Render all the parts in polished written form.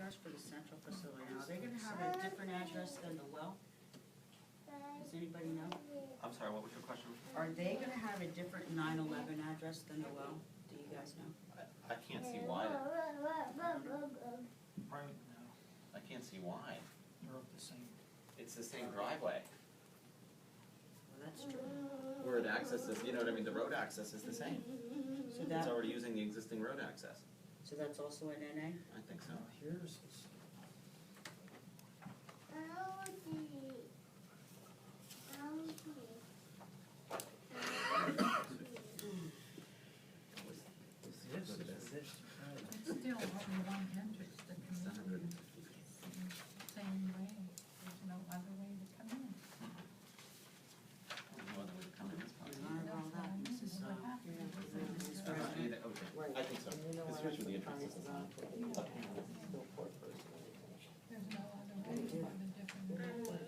address for the central facility, now, are they gonna have a different address than the well? Does anybody know? I'm sorry, what was your question? Are they gonna have a different 9/11 address than the well? Do you guys know? I can't see why. Right now, I can't see why. they're up the same. It's the same driveway. Well, that's true. Where it accesses, you know what I mean, the road access is the same. So It's that, already using the existing road access. so that's also an NA? I think so. Here's this. It's still only one entrance that can be used same way, there's no other way to come in. No other way to come in this There's possible. not all that, Mrs. What happened was they Mrs. just- President. Okay, I think so. Because here's where the entrance is. There's no other way but a different way.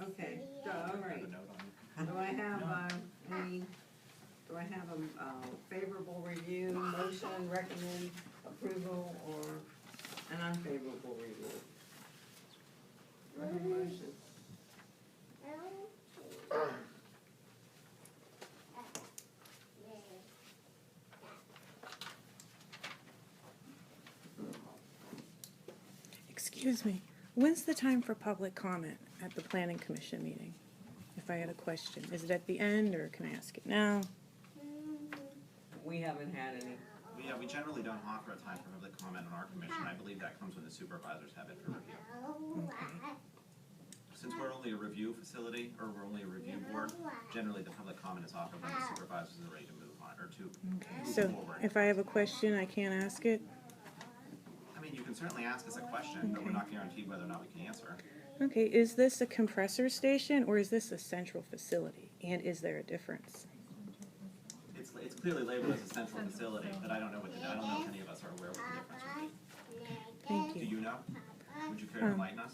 Okay, so, all I have right, a note on it. do I have, do I have a favorable review, motion, recommend approval, or an unfavorable review? Do I have a motion? Excuse me, when's the time for public comment at the Planning Commission meeting? If I had a question, is it at the end, or can I ask it now? We haven't had any. We generally don't offer a time for public comment on our commission. I believe that comes when the supervisors have it for review. Okay. Since we're only a review facility, or we're only a review board, generally the public comment is offered when the supervisors are ready to move on, or to Okay, move so forward. if I have a question, I can't ask it? I mean, you can certainly ask us a question, but we're not guaranteed whether or not we can answer. Okay, is this a compressor station, or is this a central facility? And is there a difference? It's clearly labeled as a central facility, but I don't know I don't know if any of us are aware what the difference would be. Thank Do you. you know? Would you care to enlighten us?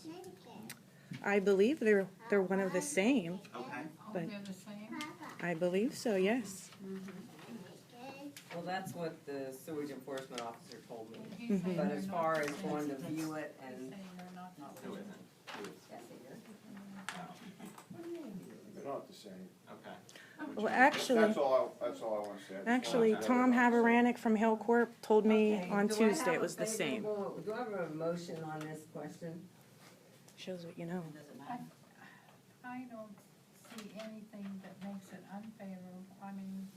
I believe they're one of the same. Okay. Oh, But- they're the same? I believe so, yes. Well, that's what the sewage enforcement officer told me. He's Mhm. saying But they're as not far the as same. going to view it He's and, saying they're not the Who same. isn't? Who is? They're not the same. Okay. Well, actually, That's all I want to say. actually, Tom Haveranick from Hillcorp told me Okay, on do I Tuesday have it a was the same. favorable- Do I have a motion on this question? Shows what you know. It doesn't matter. I don't see anything that makes it unfavorable, I mean,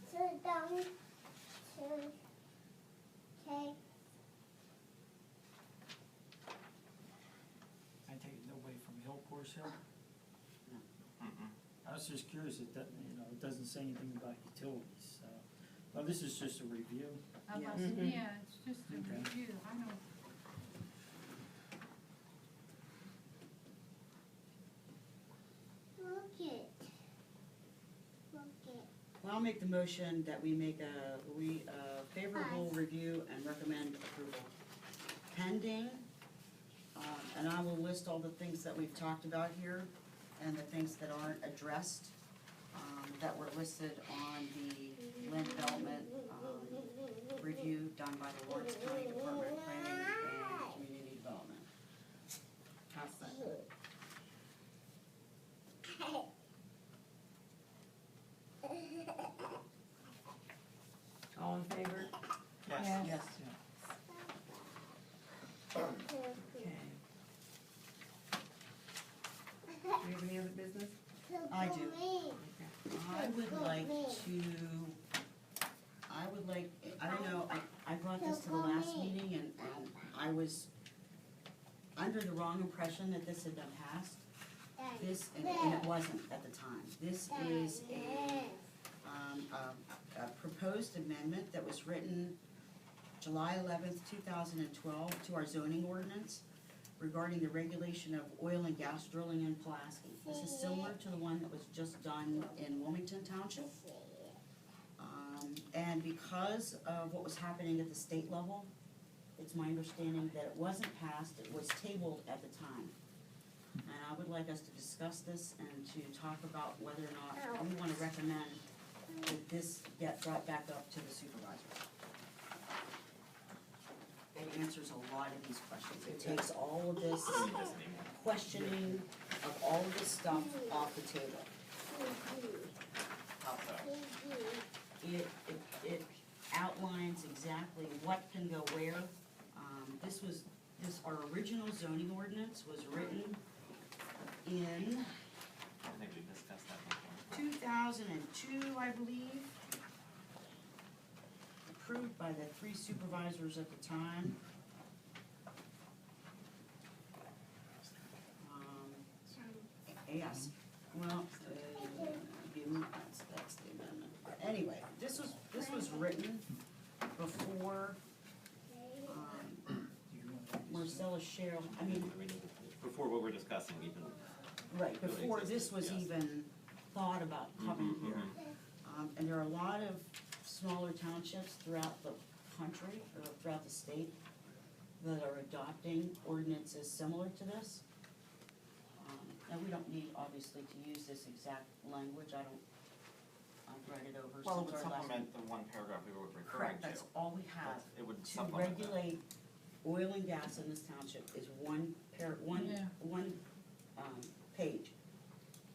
I take it nobody from Hillport Hill? Mm-mm. I was just curious, it doesn't, it doesn't say anything about utilities, so. Well, this is just a review. unless, Mhm. yeah, it's just a Okay. review, I don't. Well, I'll make the motion that we make a favorable review and recommend approval. Pending, and I will list all the things that we've talked about here and the things that aren't addressed, that were listed on the land development, review done by the Lawrence County Department of Planning and Community Development. I'll second. All in favor? Yes. Yes. Okay. Do you have any other business? I do. Okay. I would like, I don't know, I brought this to the last meeting and I was under the wrong impression that this had been passed. This, and it wasn't at the time. This is a proposed amendment that was written July 11th, 2012 to our zoning ordinance regarding the regulation of oil and gas drilling in Pulaski. This is similar to the one that was just done in Wilmington Township. And because of what was happening at the state level, it's my understanding that it wasn't passed, it was tabled at the time. And I would like us to discuss this and to talk about whether or not we wanna recommend that this get brought back up to the supervisor. It answers a lot of these questions. It takes all of this We don't need this anymore. questioning of all of this stuff off the table. How so? It outlines exactly what can go where. Our original zoning ordinance was written in I think we discussed that before. 2002, I believe. Approved by the 3 supervisors at the time. Yes, well, that's the amendment. Anyway, this was written before, Marcella Cheryl, Before what we're discussing even. right, Really before this existed, was yes. even thought about coming Mhm, here. And there are a lot of smaller townships throughout the country, or throughout the state, that are adopting ordinances similar to this. And we don't need, obviously, to use this exact language, I've read it over Well, it since would our last. supplement the one paragraph we were referring Correct, to. that's all we have. It would To supplement that. regulate oil and gas in this township is one page.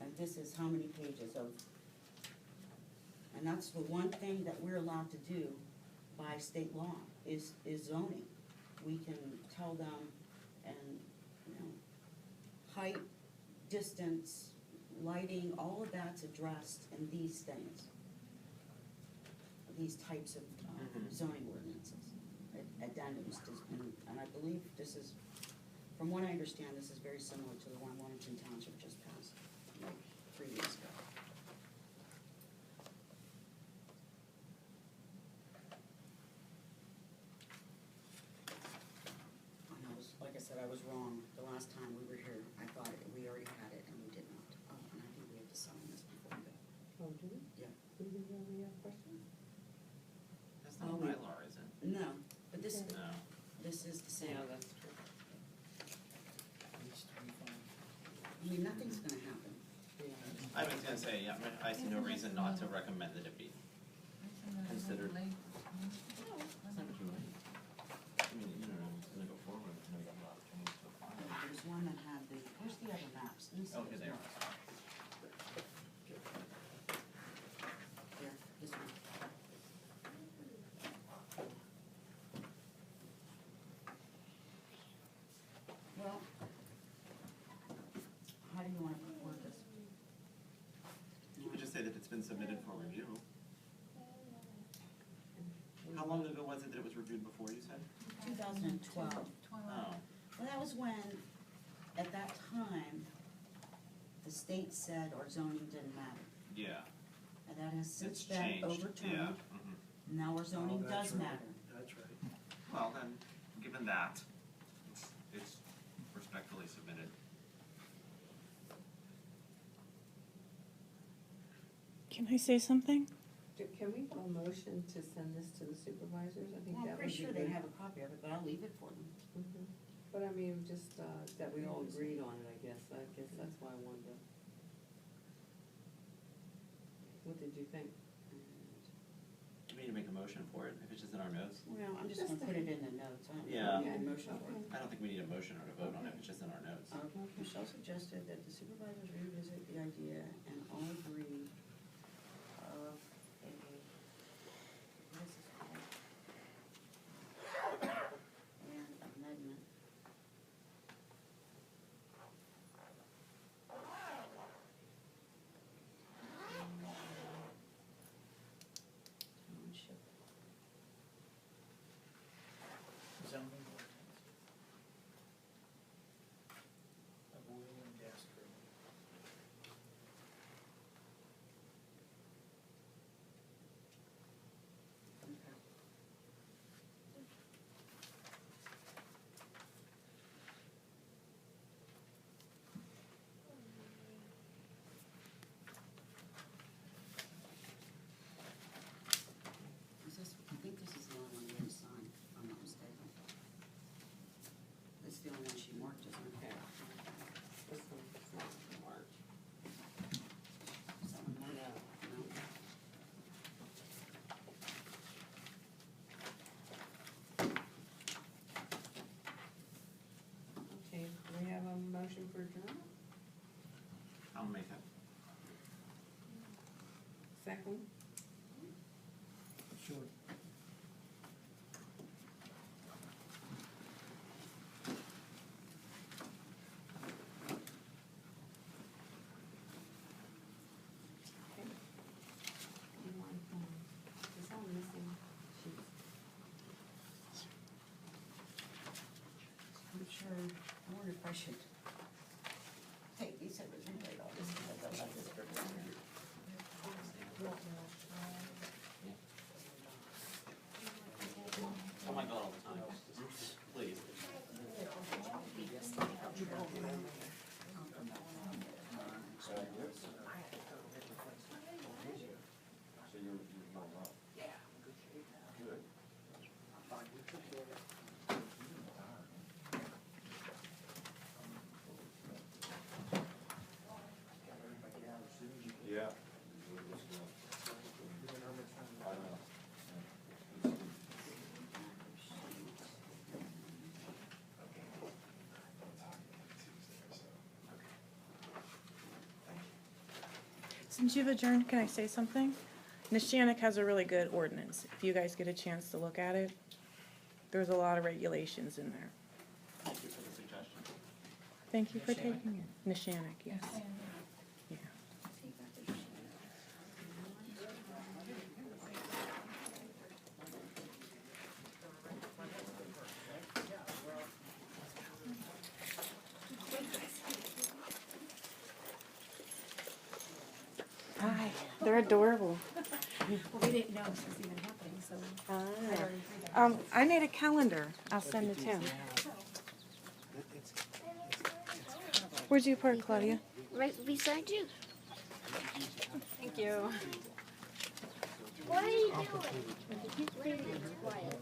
And this is how many pages of, and that's the one thing that we're allowed to do by state law, is zoning. We can tell them, and, height, distance, lighting, all of that's addressed in these things. These types of zoning ordinances, addendums, and I believe this is, from what I understand, this is very similar to the one Wilmington Township just passed, like 3 years ago. And like I said, I was wrong, the last time we were here, I thought we already had it, and we did not. And I think we have to sign this before we go. Oh, do we? Yeah. Do we have any questions? That's not Oh, my wait. law, is it? No, but this No. is the same. that's true. Page 25. I mean, nothing's gonna happen. I was gonna say, yeah, I see no reason not to recommend that it be. Considered. Late. It's not too late. I mean, it's gonna go forward, it's gonna be a lot of change to apply. There's one that had the, where's the other maps? Let me see Oh, those here they are. maps. Here, this one. Well, how do you want to word this? You could just say that it's been submitted for review. How long ago was it that it was reviewed before, you said? 2012. Oh, Well, that was when, at that time, the state said our zoning didn't matter. yeah, And that has since it's been changed, yeah. overturned. Now our zoning Oh, that's does right. matter. That's right. Well, then, given that, it's respectfully submitted. Can I say something? Can we have a motion to send this to the supervisors? I think Well, that I'm would pretty be sure they good. have a copy of it, but I'll leave it for them. Mhm. But I mean, just, that we all agreed on it, I guess that's why I wanted to. What did you think? Do we need to make a motion for it, if it's just in our notes? Well, I'm just gonna put it in the notes. I don't Yeah. need a motion for it. I don't think we need a motion or to vote on it, if it's just in our notes. Michelle suggested that the supervisors revisit the idea and all agree of a, what is this called? An amendment. Township. Zoning ordinance. Of oil and gas drilling. for adjournment? I'll make it. Second? Sure. You want, is that missing sheets? I'm sure, I wonder if I should take these over and write all this, because I left this for later. Oh my God, all the time. Please. So you're going up? Yeah. Good. Yeah. I know. Since you've adjourned, can I say something? Neshannock has a really good ordinance. If you guys get a chance to look at it, there's a lot of regulations in there. Thank you for the suggestion. Thank you for taking it. Neshannock, yes. Yeah. Hi, they're adorable. Well, we didn't know this was even happening, so I already read that. I made a calendar. I'll send it to him. Where'd you park, Claudia? Right beside you. Thank you. What are you doing? Keep quiet.